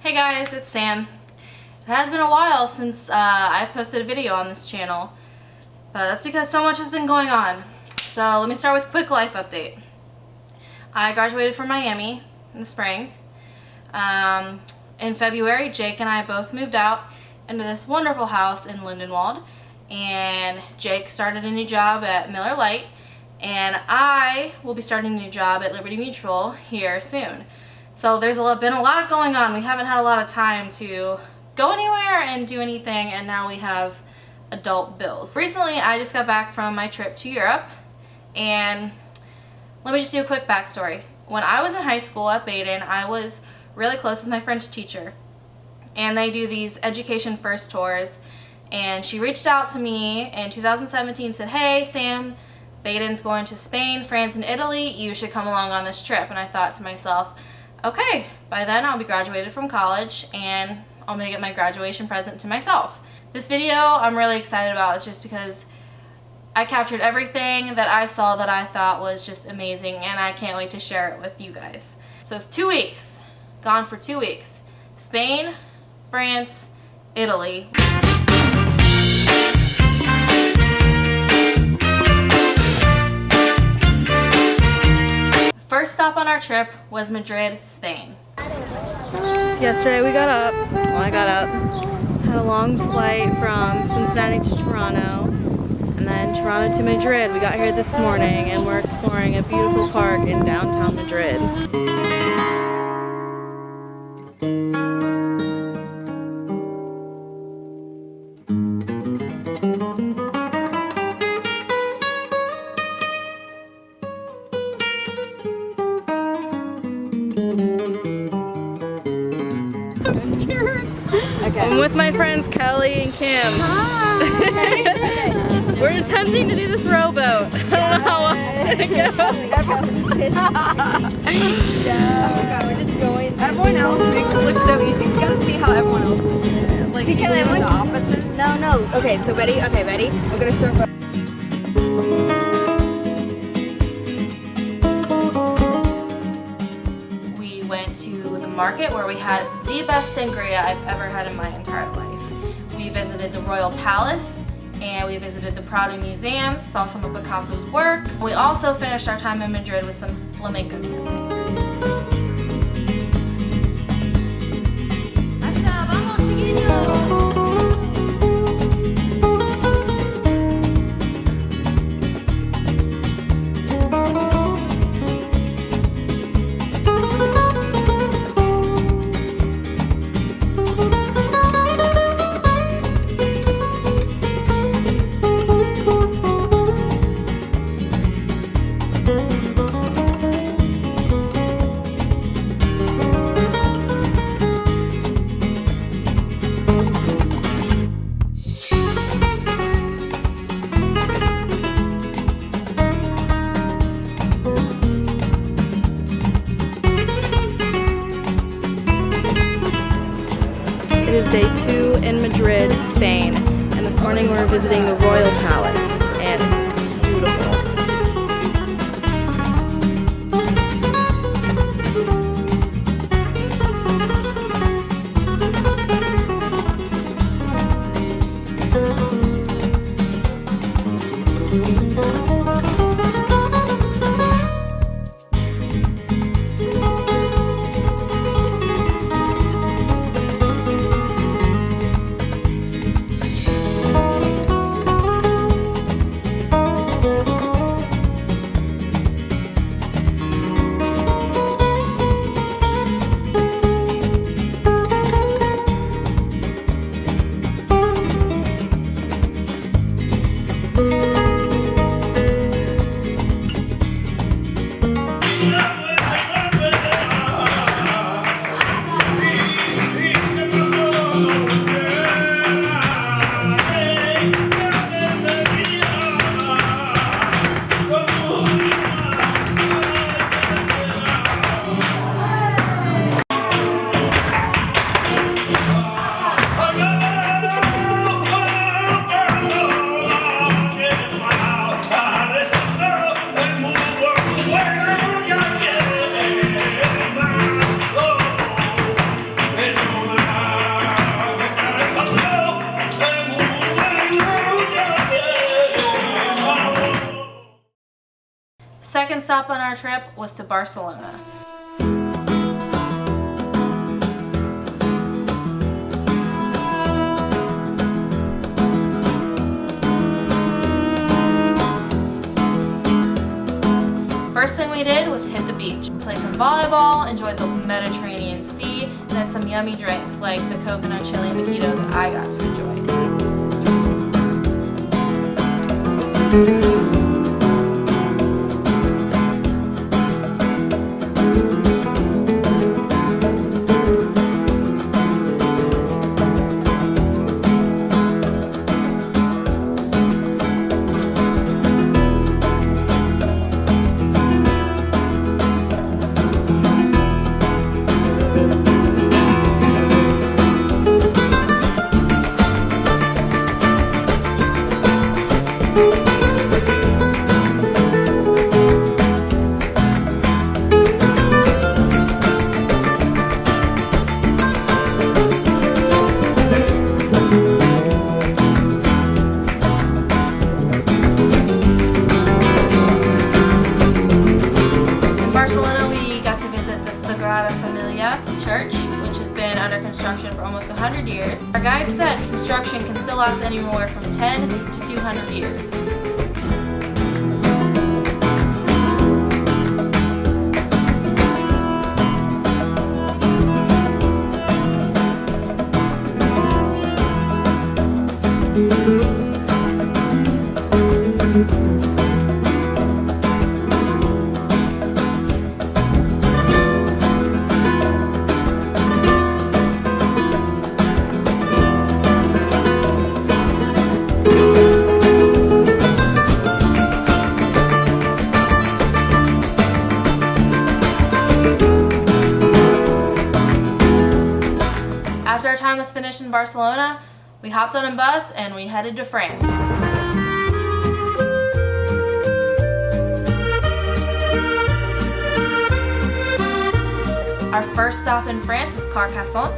Hey guys, it's Sam. It has been a while since I've posted a video on this channel, but that's because so much has been going on. So let me start with a quick life update. I graduated from Miami in the spring. In February, Jake and I both moved out into this wonderful house in Lindenwold, and Jake started a new job at Miller Lite, and I will be starting a new job at Liberty Mutual here soon. So there's been a lot going on. We haven't had a lot of time to go anywhere and do anything, and now we have adult bills. Recently, I just got back from my trip to Europe, and let me just do a quick backstory. When I was in high school at Baden, I was really close with my French teacher, and they do these education first tours, and she reached out to me in 2017, said, "Hey Sam, Baden's going to Spain, France, and Italy. You should come along on this trip." And I thought to myself, okay, by then I'll be graduated from college and I'll make it my graduation present to myself. This video I'm really excited about is just because I captured everything that I saw that I thought was just amazing, and I can't wait to share it with you guys. So it's 2 weeks, gone for 2 weeks. Spain, France, Italy. First stop on our trip was Madrid, Spain. So yesterday we got up, I got up, had a long flight from Cincinnati to Toronto, and then Toronto to Madrid. We got here this morning and we're exploring a beautiful park in downtown Madrid. Okay. I'm with my friends Kelly and Kim. Hi! We're attempting to do this rowboat. I don't know how well it's gonna go. Yeah. Oh god, we're just going. Everyone else makes it look so easy. We gotta see how everyone else is doing it. Like, Kelly, I'm the opposite. No. Okay, so ready? Okay, ready? I'm gonna start. We went to the market where we had the best sangria I've ever had in my entire life. We visited the Royal Palace, and we visited the Prado Museum, saw some of Picasso's work. We also finished our time in Madrid with some flamenco dancing. It is day 2 in Madrid, Spain, and this morning we're visiting the Royal Palace, and it's beautiful. second stop on our trip was to Barcelona. First thing we did was hit the beach, play some volleyball, enjoyed the Mediterranean Sea, and had some yummy drinks like the coconut chili mojito that I got to enjoy. Church, which has been under construction for almost 100 years. Our guide said construction can still last anywhere from 10 to 200 years. After our time was finished in Barcelona, we hopped on a bus and we headed to France. Our first stop in France was Carcassonne.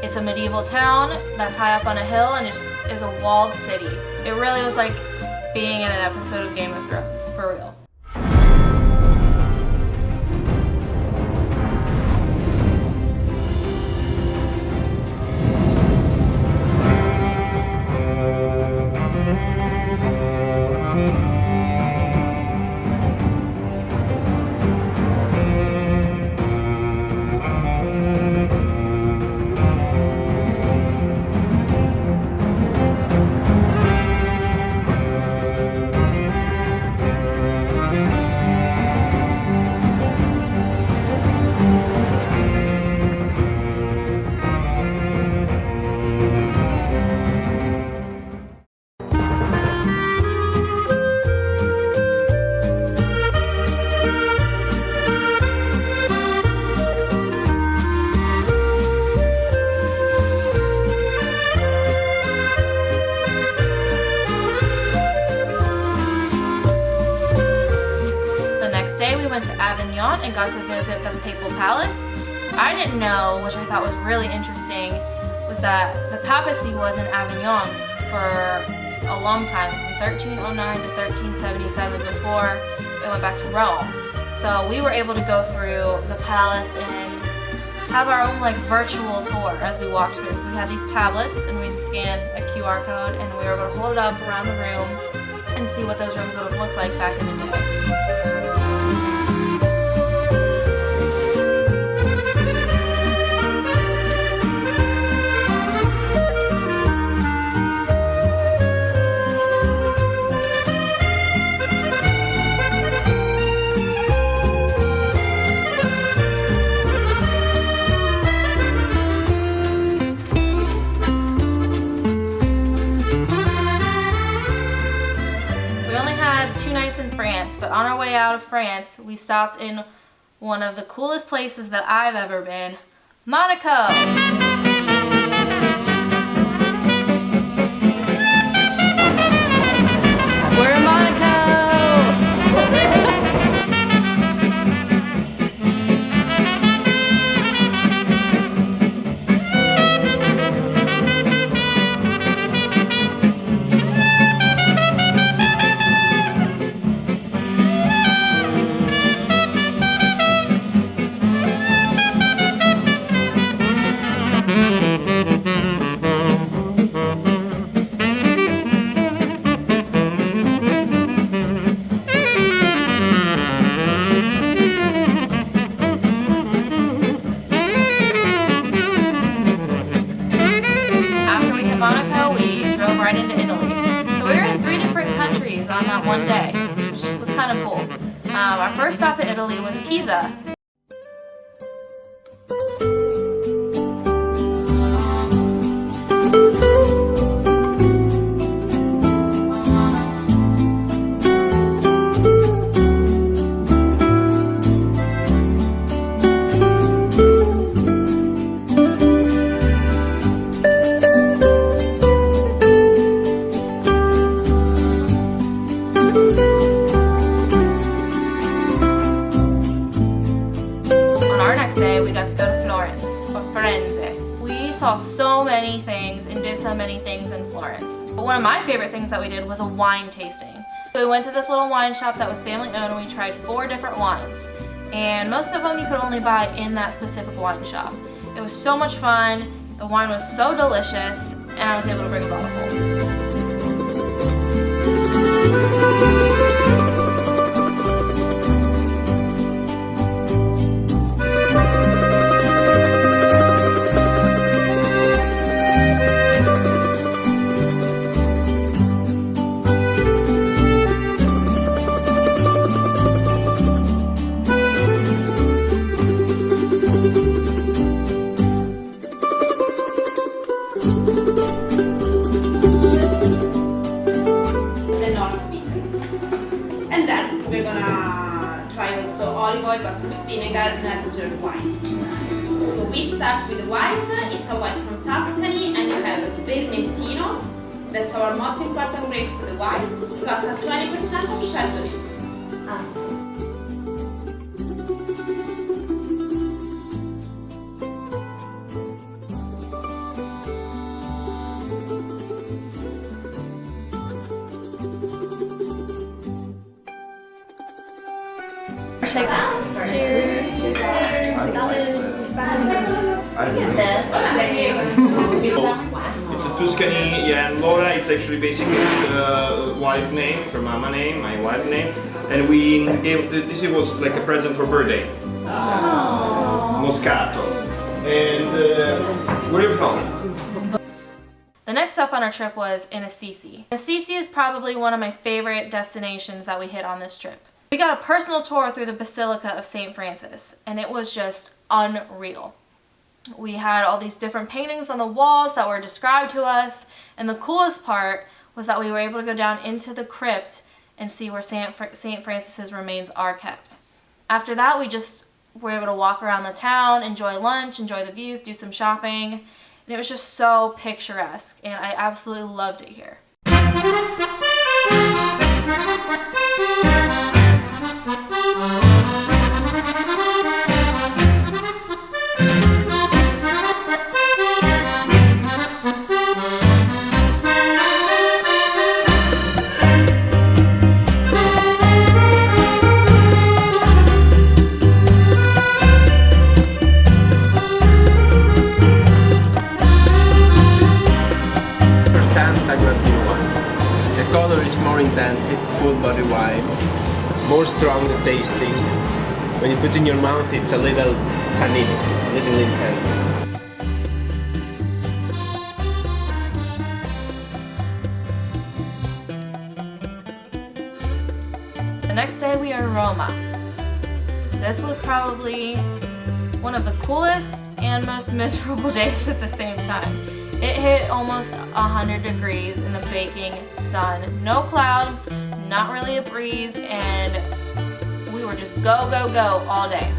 It's a medieval town that's high up on a hill and it is a walled city. It really was like being in an episode of Game of Thrones, for real. We went to Avignon and got to visit the Papal Palace. I didn't know, which I thought was really interesting, was that the papacy was in Avignon for a long time, from 1309 to 1377 before it went back to Rome. So we were able to go through the palace and have our own virtual tour as we walked through. So we had these tablets and we'd scan a QR code and we were able to hold it up around the room and see what those rooms would have looked like back in the day. In France, but on our way out of France, we stopped in one of the coolest places that I've ever been, Monaco. one day, which was kind of cool. Our first stop in Italy was Pisa. We got to go to Florence, or Firenze. We saw so many things and did so many things in Florence. But one of my favorite things that we did was a wine tasting. So we went to this little wine shop that was family owned and we tried 4 different wines. And most of them you could only buy in that specific wine shop. It was so much fun, the wine was so delicious, and I was able to bring a bottle home. We're gonna try also olive oil, but with vinegar and dessert wine. So we start with the white. It's a white from Tuscany, and you have Vermentino. That's our most important grape for the white, plus a 20% of Chardonnay. Cheers. It's a Tuscany, yeah, and Laura, it's actually basically the wife name, her mama name, my wife name, and we gave, this was like a present for birthday. Moscato. And where are you from? The next stop on our trip was in Assisi. Assisi is probably one of my favorite destinations that we hit on this trip. We got a personal tour through the Basilica of St. Francis, and it was just unreal. We had all these different paintings on the walls that were described to us, and the coolest part was that we were able to go down into the crypt and see where St. Francis's remains are kept. After that, we just were able to walk around the town, enjoy lunch, enjoy the views, do some shopping, and it was just so picturesque, and I absolutely loved it here. The color is more intense, full body wine, more strong tasting. When you put it in your mouth, it's a little tannic, a little intense. The next day we are in Roma. This was probably one of the coolest and most miserable days at the same time. It hit almost 100 degrees in the baking sun. No clouds, not really a breeze, and we were just go, go, go all day.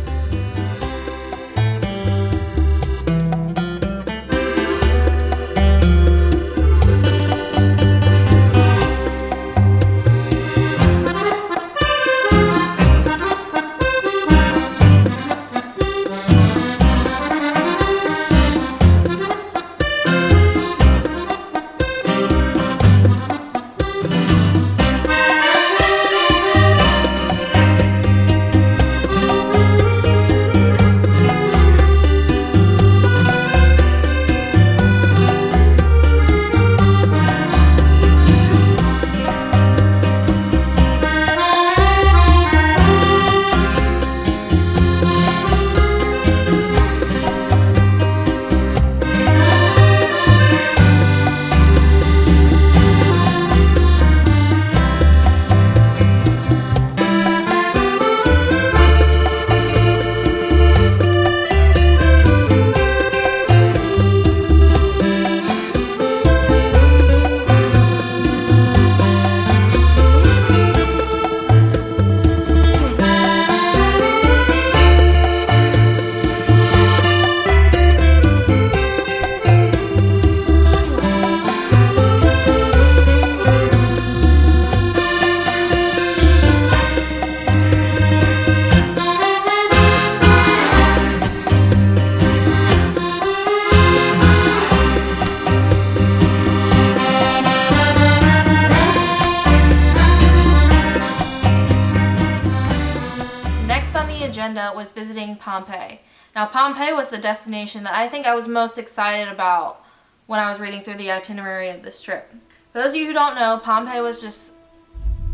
note was visiting Pompeii. Now, Pompeii was the destination that I think I was most excited about when I was reading through the itinerary of this trip. For those of you who don't know, Pompeii was just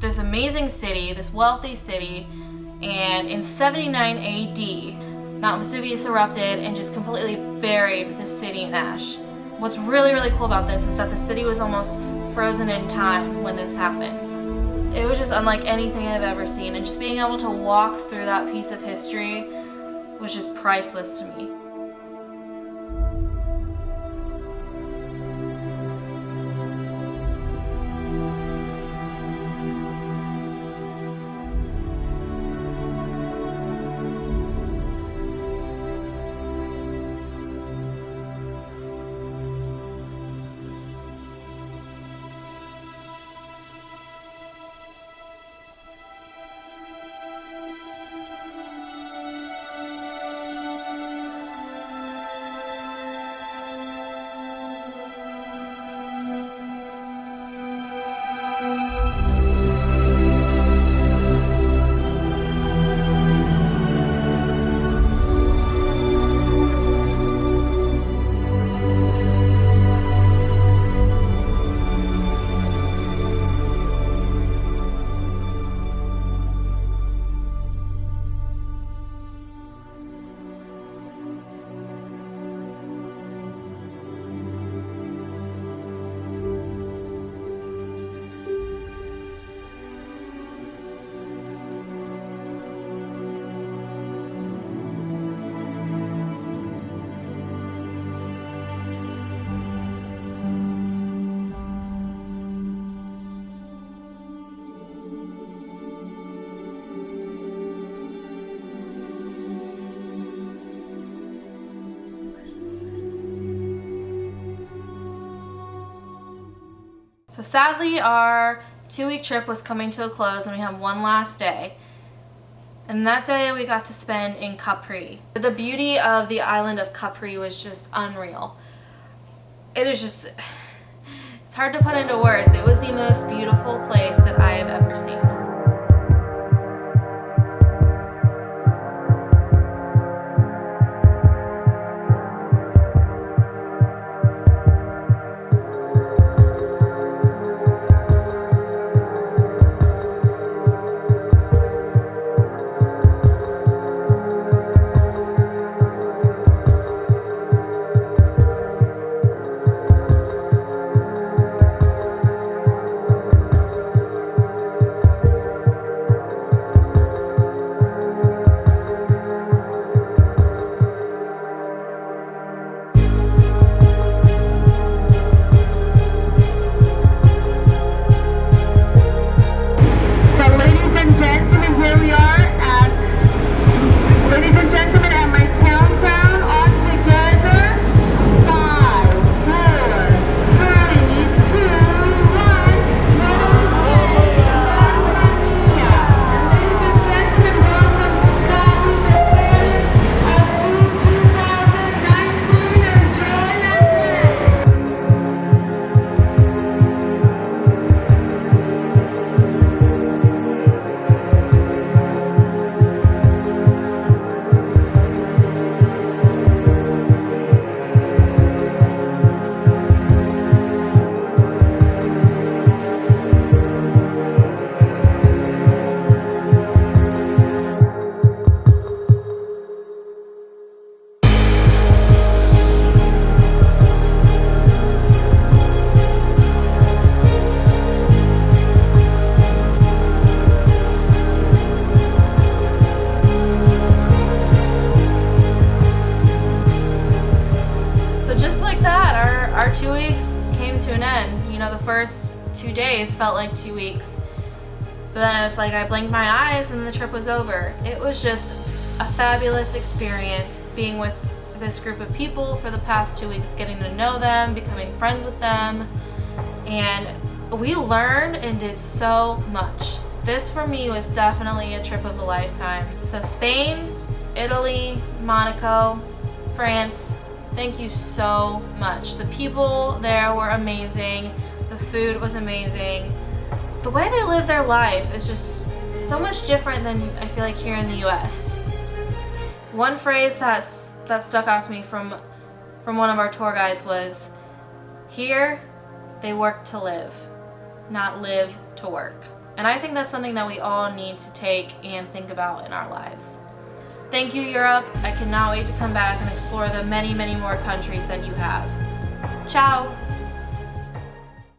this amazing city, this wealthy city, and in 79 AD, Mount Vesuvius erupted and just completely buried the city in ash. What's really, really cool about this is that the city was almost frozen in time when this happened. It was just unlike anything I've ever seen, and just being able to walk through that piece of history was just priceless to me. So sadly, our 2-week trip was coming to a close and we have one last day. And that day we got to spend in Capri. The beauty of the island of Capri was just unreal. It is just, it's hard to put into words. It was the most beautiful place that I have ever seen. Our 2 weeks came to an end. You know, the first 2 days felt like 2 weeks. But then it was like I blinked my eyes and the trip was over. It was just a fabulous experience being with this group of people for the past 2 weeks, getting to know them, becoming friends with them. And we learned and did so much. This for me was definitely a trip of a lifetime. So Spain, Italy, Monaco, France, thank you so much. The people there were amazing. The food was amazing. The way they live their life is just so much different than I feel like here in the US. One phrase that stuck out to me from one of our tour guides was, here they work to live, not live to work. And I think that's something that we all need to take and think about in our lives. Thank you, Europe. I cannot wait to come back and explore the many, many more countries that you have. Ciao!